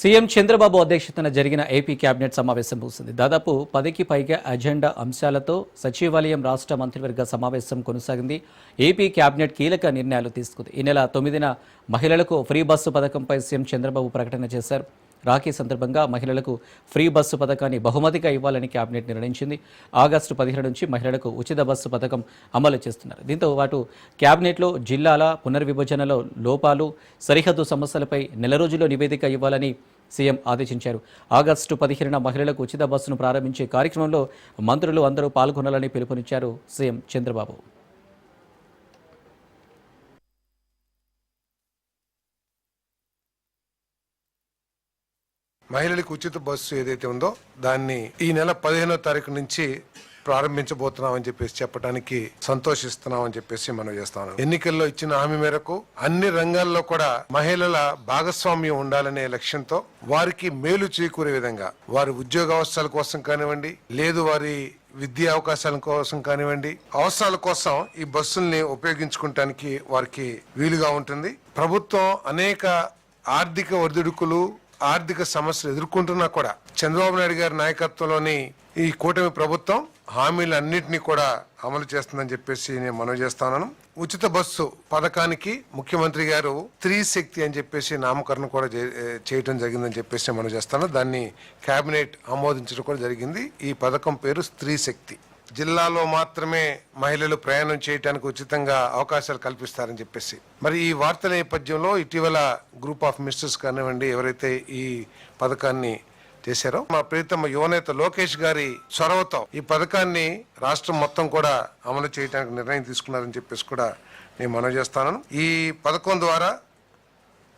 CM Chandrababu అధ్యక్షతన జరిగిన AP cabinet సమావేశం ముగిసింది. దాదాపు 10కి పైగా అజెండా అంశాలతో సచివాలయం రాష్ట్ర మంత్రివర్గ సమావేశం కొనసాగింది. ఏపీ కేబినెట్ కీలక నిర్ణయాలు తీసుకుంది. ఈ నెల 9న మహిళలకు ఫ్రీ బస్సు పథకంపై సీఎం చంద్రబాబు ప్రకటన చేశారు. రాఖీ సందర్భంగా మహిళలకు ఫ్రీ బస్సు పథకాన్ని బహుమతిగా ఇవ్వాలని కేబినెట్ నిర్ణయించింది. ఆగస్టు 17 నుంచి మహిళలకు ఉచిత బస్సు పథకం అమలు చేస్తున్నారు. దీంతో పాటు కేబినెట్లో జిల్లాల పునర్విభజనలో లోపాలు, సరిహద్దు సమస్యలపై నెల రోజుల్లో నివేదిక ఇవ్వాలని సీఎం ఆదేశించారు. ఆగస్టు 15న మహిళలకు ఉచిత బస్సును ప్రారంభించే కార్యక్రమంలో మంత్రులు అందరూ పాల్గొనాలని పిలుపునిచ్చారు సీఎం చంద్రబాబు. మహిళలకు ఉచిత బస్సు ఏదైతే ఉందో దాన్ని ఈ నెల 15వ తారీఖు నుంచి ప్రారంభించబోతున్నామని చెప్పేసి చెప్పడానికి సంతోషిస్తున్నామని చెప్పేసి మనం చేస్తాం. ఎన్నికల్లో ఇచ్చిన హామీ మేరకు అన్ని రంగాల్లో కూడా మహిళల భాగస్వామ్యం ఉండాలనే లక్ష్యంతో వారికి మేలు చేకూరే విధంగా వారి ఉద్యోగ అవకాశాల కోసం కానివ్వండి, లేదు వారి విద్యా అవకాశాల కోసం కానివ్వండి, అవసరాల కోసం ఈ బస్సుల్ని ఉపయోగించుకోవటానికి వారికి వీలుగా ఉంటుంది. ప్రభుత్వం అనేక ఆర్థిక ఒడిదుడుకులు, ఆర్థిక సమస్యలు ఎదుర్కొంటున్నా కూడా చంద్రబాబు నాయుడు గారి నాయకత్వంలోని ఈ కూటమి ప్రభుత్వం హామీలన్నింటినీ కూడా అమలు చేస్తుందని చెప్పేసి నేను మనవి చేస్తాను. ఉచిత బస్సు పథకానికి ముఖ్యమంత్రి గారు స్త్రీ శక్తి అని చెప్పేసి నామకరణం కూడా చేయడం జరిగిందని చెప్పేసి మనం చేస్తాను. దాన్ని కేబినెట్ ఆమోదించడం కూడా జరిగింది. ఈ పథకం పేరు స్త్రీ శక్తి. జిల్లాలో మాత్రమే మహిళలు ప్రయాణం చేయడానికి ఉచితంగా అవకాశాలు కల్పిస్తారని చెప్పేసి మరి ఈ వార్తల నేపథ్యంలో ఇటీవల గ్రూప్ ఆఫ్ మినిస్టర్స్ కానివ్వండి, ఎవరైతే ఈ పథకాన్ని చేశారో మా ప్రీతమ యువనేత లోకేష్ గారి చొరవతో ఈ పథకాన్ని రాష్ట్రం మొత్తం కూడా అమలు చేయడానికి నిర్ణయం తీసుకున్నారని చెప్పేసి కూడా నేను మనవి చేస్తాను. ఈ పథకం ద్వారా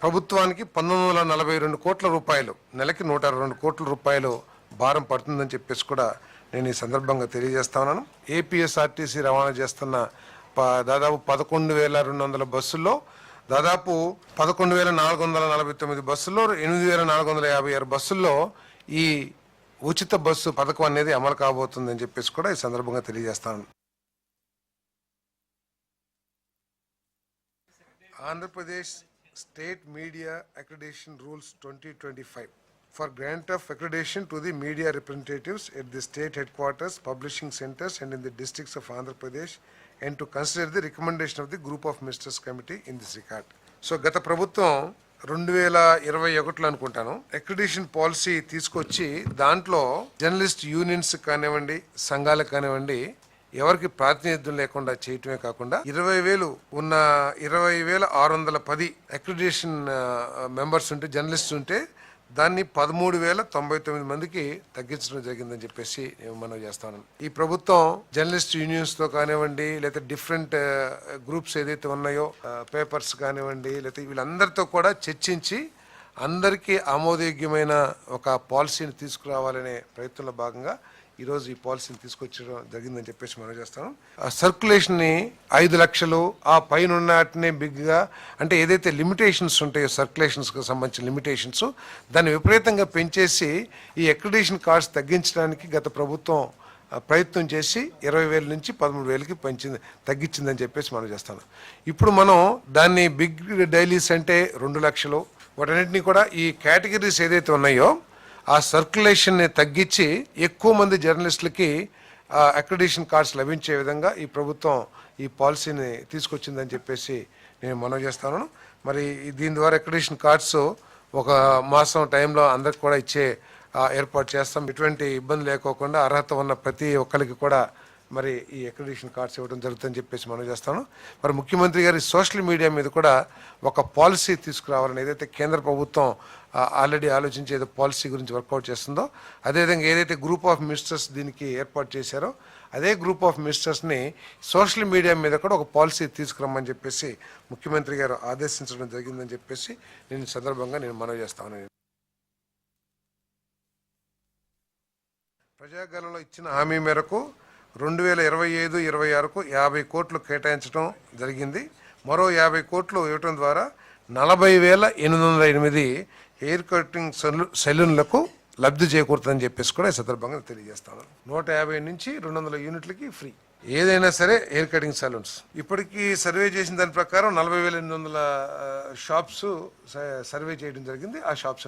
ప్రభుత్వానికి 1942 కోట్ల రూపాయలు, నెలకి 122 కోట్ల రూపాయలు భారం పడుతుందని చెప్పేసి కూడా నేను ఈ సందర్భంగా తెలియజేస్తా ఉన్నాను. ఏపీఎస్ఆర్టీసీ రవాణా చేస్తున్న దాదాపు 11,200 బస్సుల్లో దాదాపు 11,449 బస్సుల్లో 8,456 బస్సుల్లో ఈ ఉచిత బస్సు పథకం అనేది అమలు కాబోతుందని చెప్పేసి కూడా ఈ సందర్భంగా తెలియజేస్తాను. Andhra Pradesh state media accreditation rules 2025 for grant of accreditation to the media representatives at the state headquarters, publishing centers and in the districts of Andhra Pradesh, and to consider the recommendation of the group of ministers committee in this regard. So గత ప్రభుత్వం 2021లో అనుకుంటాను accreditation policy తీసుకొచ్చి దాంట్లో journalist unions కానివ్వండి, సంఘాలకు కానివ్వండి, ఎవరికి ప్రాతినిధ్యం లేకుండా చేయటమే కాకుండా 20,000 ఉన్న 20,610 అక్రిడిటేషన్ మెంబర్స్ ఉంటే, జర్నలిస్ట్ ఉంటే దాన్ని 13,099 మందికి తగ్గించడం జరిగిందని చెప్పేసి మనం చేస్తాను. ఈ ప్రభుత్వం జర్నలిస్ట్ యూనియన్స్ తో కానివ్వండి, లేకపోతే డిఫరెంట్ గ్రూప్స్ ఏదైతే ఉన్నాయో, పేపర్స్ కానివ్వండి, లేకపోతే వీళ్ళందరితో కూడా చర్చించి అందరికీ ఆమోదయోగ్యమైన ఒక పాలసీని తీసుకురావాలనే ప్రయత్నంలో భాగంగా ఈరోజు ఈ పాలసీని తీసుకొచ్చడం జరిగిందని చెప్పేసి మనం చేస్తాం. సర్క్యులేషన్ ని 5 లక్షలు ఆ పైన ఉన్నటినే బిగ్ గా, అంటే ఏదైతే లిమిటేషన్స్ ఉంటాయో సర్క్యులేషన్స్ కి సంబంధించిన లిమిటేషన్స్, దాన్ని విపరీతంగా పెంచేసి ఈ అక్రిడిటేషన్ కార్డ్స్ తగ్గించడానికి గత ప్రభుత్వం ప్రయత్నం చేసి 20,000 నుంచి 13,000కి తగ్గించిందని చెప్పేసి మనం చేస్తాం. ఇప్పుడు మనం దాన్ని బిగ్ డైలీస్ అంటే 2 లక్షలు, వాటన్నిటినీ కూడా ఈ కేటగిరీస్ ఏదైతే ఉన్నాయో ఆ సర్క్యులేషన్ని తగ్గించి ఎక్కువ మంది జర్నలిస్టులకి అక్రిడిటేషన్ కార్డ్స్ లభించే విధంగా ఈ ప్రభుత్వం ఈ పాలసీని తీసుకొచ్చిందని చెప్పేసి నేను మనవి చేస్తాను. మరి దీని ద్వారా అక్రిడిటేషన్ కార్డ్స్ ఒక మాసం టైంలో అందరికి కూడా ఇచ్చే ఏర్పాటు చేస్తాం. ఎటువంటి ఇబ్బంది లేకోకుండా అర్హత ఉన్న ప్రతి ఒక్కరికి కూడా మరి ఈ అక్రిడిటేషన్ కార్డ్స్ ఇవ్వడం జరుగుతుందని చెప్పేసి మనం చేస్తాను. మరి ముఖ్యమంత్రి గారి సోషల్ మీడియా మీద కూడా ఒక పాలసీ తీసుకురావాలని ఏదైతే కేంద్ర ప్రభుత్వం ఆల్రెడీ ఆలోచించి ఏదో పాలసీ గురించి వర్కౌట్ చేస్తుందో, అదేవిధంగా ఏదైతే గ్రూప్ ఆఫ్ మినిస్టర్స్ దీనికి ఏర్పాటు చేశారో అదే గ్రూప్ ఆఫ్ మినిస్టర్స్ని సోషల్ మీడియా మీద కూడా ఒక పాలసీ తీసుకురమ్మని చెప్పేసి ముఖ్యమంత్రి గారు ఆదేశించడం జరిగిందని చెప్పేసి నేను సందర్భంగా నేను మనవి చేస్తాను. ప్రజాగణంలో ఇచ్చిన హామీ మేరకు 2025-26కు 50 కోట్లు కేటాయించడం జరిగింది. మరో 50 కోట్లు ఇవ్వడం ద్వారా 40,808 హెయిర్ కటింగ్ సెలూన్లకు లబ్ధి చేకూరుతుందని చెప్పేసి కూడా ఈ సందర్భంగా తెలియజేస్తాను. 150 నుంచి 200 యూనిట్లకి ఫ్రీ ఏదైనా సరే హెయిర్ కటింగ్ సెలూన్స్. ఇప్పటికీ సర్వే చేసిన దాని ప్రకారం 40,800 షాప్స్ సర్వే చేయడం జరిగింది. ఆ షాప్స్